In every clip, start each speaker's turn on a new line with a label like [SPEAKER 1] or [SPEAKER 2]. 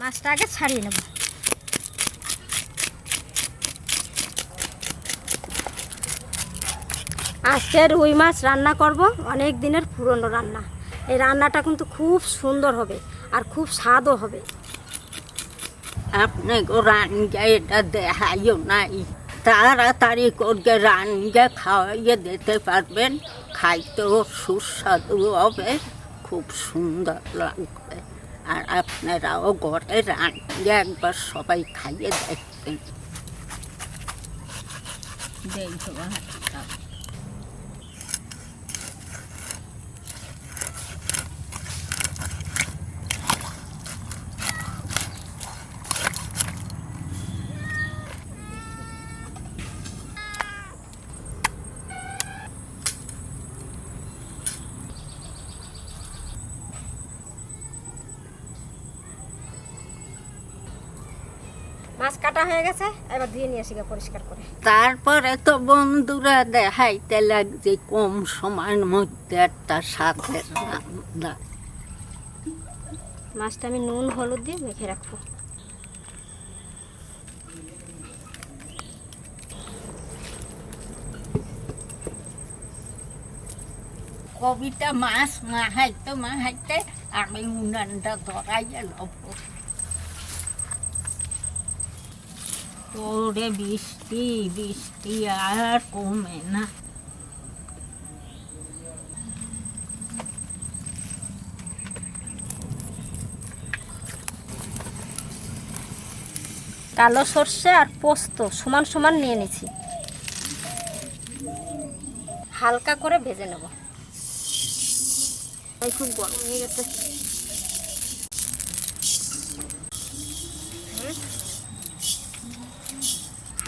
[SPEAKER 1] মাছটা আগে ছাড়িয়ে নেব। আজকে রুই মাছ রান্না করব, অনেক দিনের পুরনো রান্না। এই রান্নাটা কিন্তু খুব সুন্দর হবে আর খুব স্বাদও হবে।
[SPEAKER 2] আপনি রান্না এটা দেখাইও নাই, তাড়াতাড়ি করে রান্না খাওয়াইয়ে দিতে পারবেন, খাইতেও সুস্বাদু হবে, খুব সুন্দর লাগবে। আর আপনারাও ঘরে রান্না একবার সবাই খাইয়ে দেখবেন। দেখো
[SPEAKER 1] মাছ কাটা হয়ে গেছে, এবার ধুয়ে নিয়ে আসি পরিষ্কার করে।
[SPEAKER 2] তারপরে তো বন্ধুরা দেখাইতে লাগছে কম সময়ের মধ্যে একটা স্বাদের রান্না।
[SPEAKER 1] মাছটা আমি নুন হলুদ দিয়ে মেখে রাখবো।
[SPEAKER 2] কবিতা মাছ মাহাইতে আমি উনানটা ধরাইয়া লব। ওরে বৃষ্টি বৃষ্টি আর কমে না।
[SPEAKER 1] কালো সর্ষে আর পোস্ত সমান সমান নিয়ে নিছি, হালকা করে ভেজে নেব। খুব গরম হয়ে গেছে।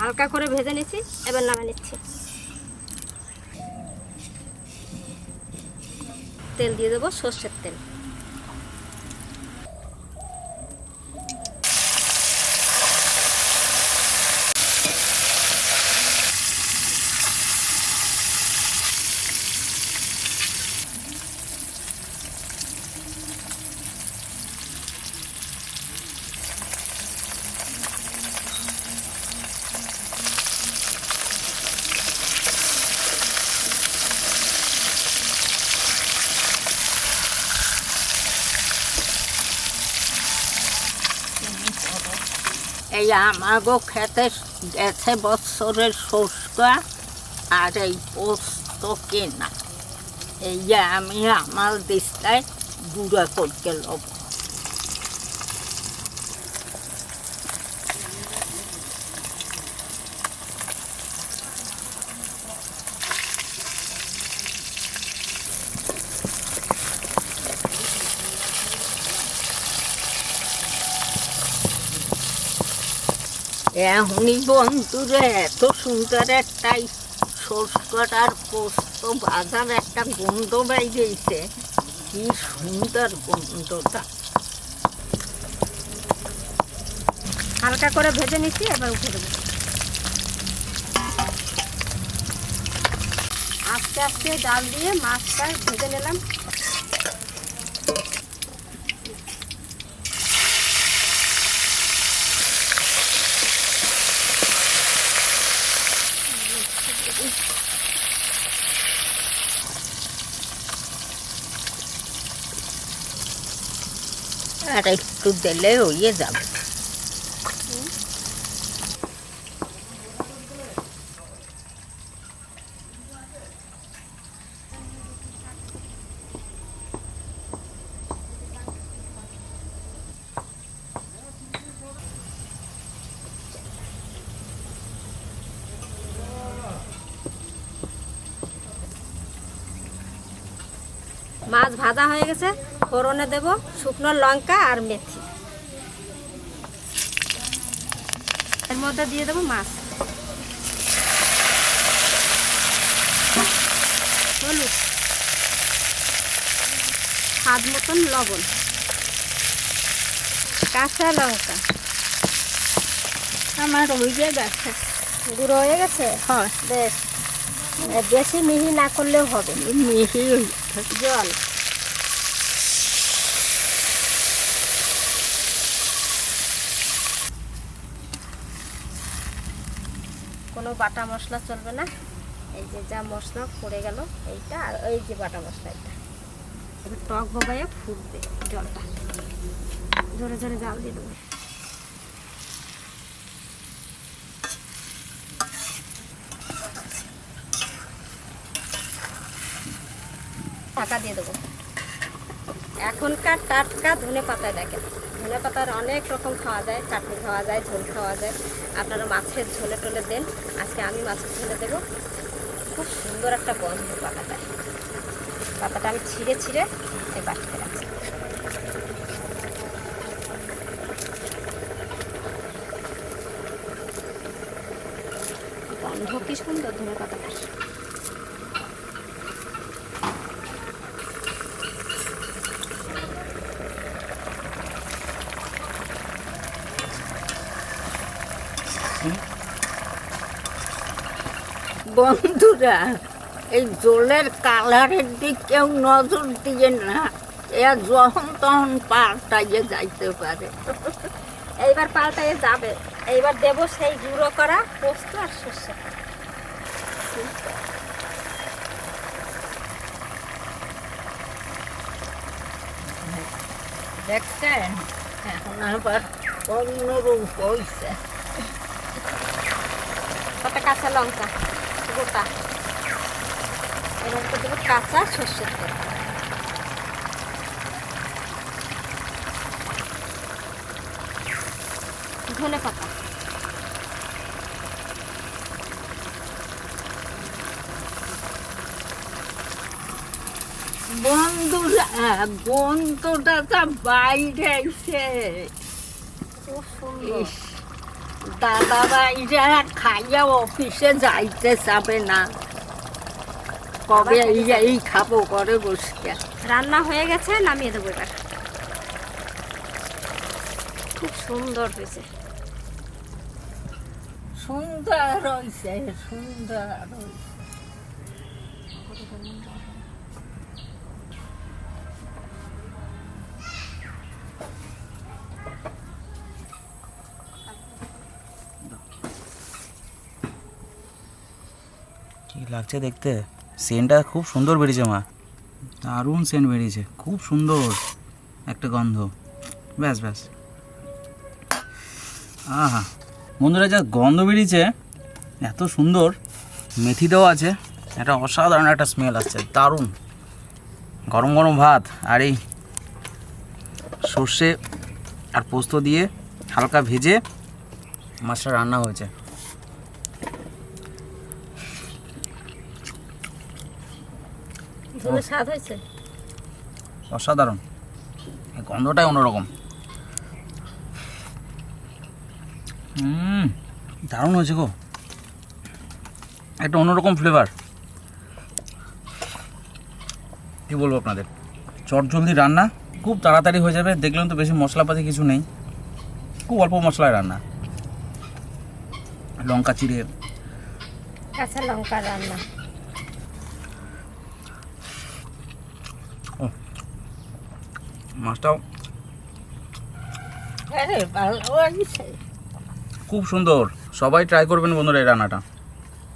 [SPEAKER 1] হালকা করে ভেজে নিচ্ছি, এবার নামে নিচ্ছি। তেল দিয়ে দেবো, সর্ষের তেল।
[SPEAKER 2] এই আমাগো খেতে গেছে বছরের শস্যা আর এই পোস্ত কেনা, এই আমি আমার দিস্তায় গুঁড়া করতে লব। এখনই বন্ধুরে এত সুন্দর একটাই সরষের আর পোস্ত বাজার একটা গন্ধ বাইরেছে, কি সুন্দর গন্ধটা।
[SPEAKER 1] হালকা করে ভেজে নিচ্ছি, এবার উঠে দেবো। আস্তে আস্তে ডাল দিয়ে মাছটা ভেজে নিলাম।
[SPEAKER 2] আর একটু দিলে হয়ে যাবে।
[SPEAKER 1] মাছ ভাজা হয়ে গেছে, ফোড়নে দেব শুকনো লঙ্কা আর মেথি, এর মধ্যে দিয়ে দেবো মাছ, হলুদ, স্বাদ মতন লবণ, কাঁচা লঙ্কা।
[SPEAKER 2] আমার হয়ে গেছে,
[SPEAKER 1] গুঁড়ো হয়ে গেছে।
[SPEAKER 2] হয়
[SPEAKER 1] বেশ, বেশি মিহি না করলেও হবে।
[SPEAKER 2] মিহি
[SPEAKER 1] জল, কোনো বাটা মশলা চলবে না। এই যে যা মশলা পড়ে গেল এইটা, আর এই যে বাটা মশলা এটা। এবার টক ববাইয়ে ফুটবে জলটা, জোরে জোরে জাল দিয়ে দেবো। ঢাকা দিয়ে দেবো। এখনকার টাটকা ধনে পাতা দেখেন, ধনে পাতার অনেক রকম খাওয়া যায়, চাটনি খাওয়া যায়, ঝোল খাওয়া যায়। আপনারা মাছের ঝোলে টোলে দেন, আজকে আমি মাছের ঝোলে দেবো। খুব সুন্দর একটা গন্ধ পাতাটায়। পাতাটা আমি ছিঁড়ে ছিঁড়ে এই বাটিতে রাখছি। গন্ধ কি সুন্দর ধনে পাতাটার।
[SPEAKER 2] বন্ধুরা, এই জলের কালারের দিক কেউ নজর দিয়ে না, এ যখন তখন পাল্টাইয়ে যাইতে পারে।
[SPEAKER 1] এইবার পাল্টাইয়ে যাবে। এইবার দেবো সেই গুঁড়ো করা পোস্ত আর সর্ষে।
[SPEAKER 2] দেখছেন, এখন আবার অন্যরূপ হয়েছে।
[SPEAKER 1] কটা কাঁচা লঙ্কা গোটা, এর মধ্যে দেবো কাঁচা সর্ষের তেল। ধনে পাতা,
[SPEAKER 2] বন্ধুরা, গন্ধটা যা বাইরে এসে,
[SPEAKER 1] খুব সুন্দর।
[SPEAKER 2] দাদা ভাইরা খাইয়া অফিসে যাইতে যাবে না, কবে এই খাবো করে বসে।
[SPEAKER 1] রান্না হয়ে গেছে, নামিয়ে দেবো এবার। খুব সুন্দর হয়েছে।
[SPEAKER 2] সুন্দর হয়েছে, সুন্দর হয়েছে।
[SPEAKER 3] কি লাগছে দেখতে, সেন্টটা খুব সুন্দর বেরিয়েছে মা, দারুণ সেন্ট বেরিয়েছে, খুব সুন্দর একটা গন্ধ। ব্যাস ব্যাস, আহা বন্ধুরা, যা গন্ধ বেরিয়েছে, এত সুন্দর, মেথি দেওয়া আছে, একটা অসাধারণ একটা স্মেল আসছে, দারুণ। গরম গরম ভাত আর এই সর্ষে আর পোস্ত দিয়ে হালকা ভেজে মাছটা রান্না হয়েছে।
[SPEAKER 1] ঝোলের স্বাদ হয়েছে
[SPEAKER 3] অসাধারণ, এই গন্ধটাই অন্যরকম। দারুণ হয়েছে গো, একটা অন্যরকম ফ্লেভার। কী বলবো আপনাদের, চটজলদি রান্না, খুব তাড়াতাড়ি হয়ে যাবে। দেখলেন তো বেশি মশলাপাতি কিছু নেই, খুব অল্প মশলায় রান্না। লঙ্কা চিড়ে,
[SPEAKER 1] কাঁচা লঙ্কা রান্না।
[SPEAKER 3] মাছটাও
[SPEAKER 2] আরে ভালো হয়েছে,
[SPEAKER 3] খুব সুন্দর। সবাই ট্রাই করবেন বন্ধুরা, এই রান্নাটা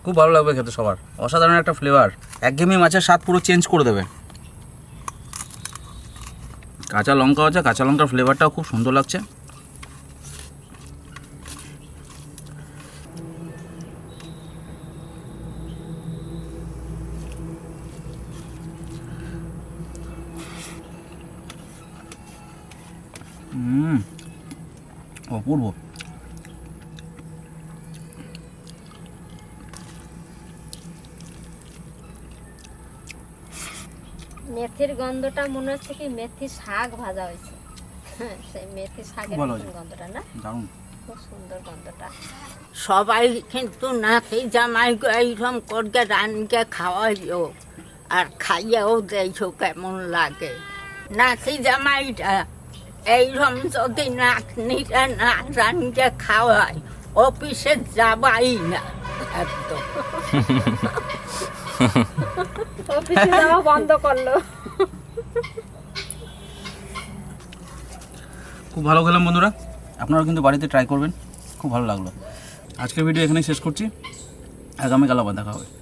[SPEAKER 3] খুব ভালো লাগবে খেতে সবার। অসাধারণ একটা ফ্লেভার, একঘেয়েমি মাছের স্বাদ পুরো চেঞ্জ করে দেবে। কাঁচা লঙ্কা আছে, কাঁচা লঙ্কার ফ্লেভারটাও খুব সুন্দর লাগছে। অপূর্ব।
[SPEAKER 1] মেথির গন্ধটা মনে হচ্ছে কি মেথি শাক ভাজা হয়েছে। সেই মেথি শাকের গন্ধটা না,
[SPEAKER 3] দারুণ,
[SPEAKER 1] খুব সুন্দর গন্ধটা।
[SPEAKER 2] সবাই কিন্তু নাতি জামাই এইরকম করে রানকে খাওয়াইও, আর খাইয়াও দেখো কেমন লাগে। নাতি জামাইটা এইরকম যদি নাতনিটা না রানকে খাওয়ায়, অফিসে যাবাই না একদম।
[SPEAKER 1] অফিসে যাওয়া বন্ধ করলো।
[SPEAKER 3] খুব ভালো খেলাম বন্ধুরা, আপনারা কিন্তু বাড়িতে ট্রাই করবেন, খুব ভালো লাগলো। আজকের ভিডিও এখানেই শেষ করছি। আগামীকাল আবার দেখা হবে।